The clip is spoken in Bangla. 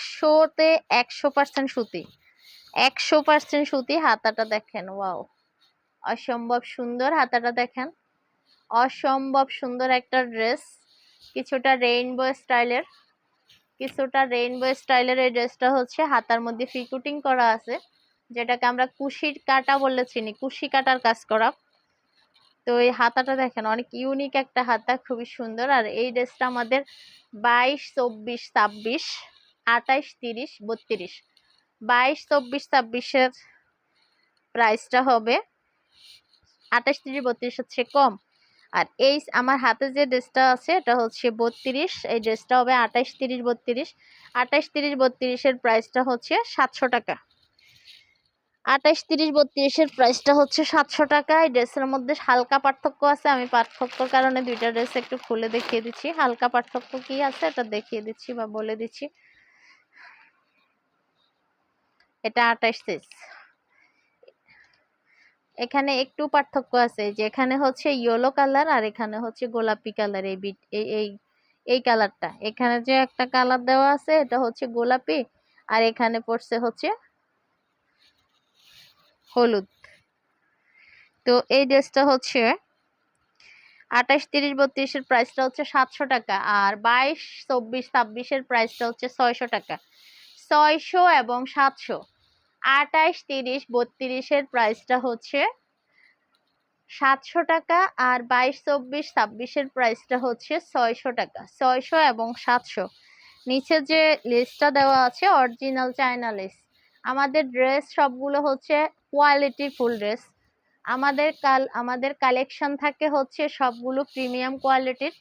100-তে 100% সুতি, 100% সুতি। হাতাটা দেখেন, ওয়াও, অসম্ভব সুন্দর। হাতাটা দেখেন, অসম্ভব সুন্দর একটা ড্রেস। কিছুটা রেইনবো স্টাইলের, এই ড্রেসটা হচ্ছে হাতার মধ্যে ফিকুটিং করা আছে, যেটাকে আমরা কুশির কাটা বলে চিনি, কুশি কাটার কাজ করা। তো এই হাতাটা দেখেন, অনেক ইউনিক একটা হাতা, খুবই সুন্দর। আর এই ড্রেসটা আমাদের 22, 24, 26, 28, 30, 32, 22, 24, 26-এর প্রাইসটা হবে 28, 30, 32 হচ্ছে কম। আর এই আমার হাতে যে ড্রেসটা আছে এটা হচ্ছে 32, এই ড্রেসটা হবে 28, 30, 32, 28, 30, 32-এর প্রাইসটা হচ্ছে 700 টাকা। 28, 30, 32-এর প্রাইসটা হচ্ছে 700 টাকা। এই ড্রেসের মধ্যে হালকা পার্থক্য আছে, আমি পার্থক্যর কারণে দুইটা ড্রেস একটু খুলে দেখিয়ে দিচ্ছি। হালকা পার্থক্য কি আছে এটা দেখিয়ে দিচ্ছি বা বলে দিচ্ছি। এটা 28 সাইজ, এখানে একটু পার্থক্য আছে, যে এখানে হচ্ছে ইয়েলো কালার আর এখানে হচ্ছে গোলাপি কালার। এই কালারটা, এখানে যে একটা কালার দেওয়া আছে এটা হচ্ছে গোলাপি, আর এখানে পড়ছে হচ্ছে হলুদ। তো এই ড্রেসটা হচ্ছে 28, 30, 32-এর প্রাইসটা হচ্ছে 700 টাকা, আর 22, 24, 26-এর প্রাইসটা হচ্ছে 600 টাকা। 600 এবং 700, 28, 30, 32-এর প্রাইসটা হচ্ছে 700 টাকা, আর 22, 24, 26-এর প্রাইসটা হচ্ছে 600 টাকা। 600 এবং 700। নিচে যে লিস্টটা দেওয়া আছে অরিজিনাল চায়না লেস। আমাদের ড্রেস সবগুলো হচ্ছে কোয়ালিটি ফুল ড্রেস। আমাদের কালেকশন থাকে হচ্ছে সবগুলো প্রিমিয়াম কোয়ালিটির।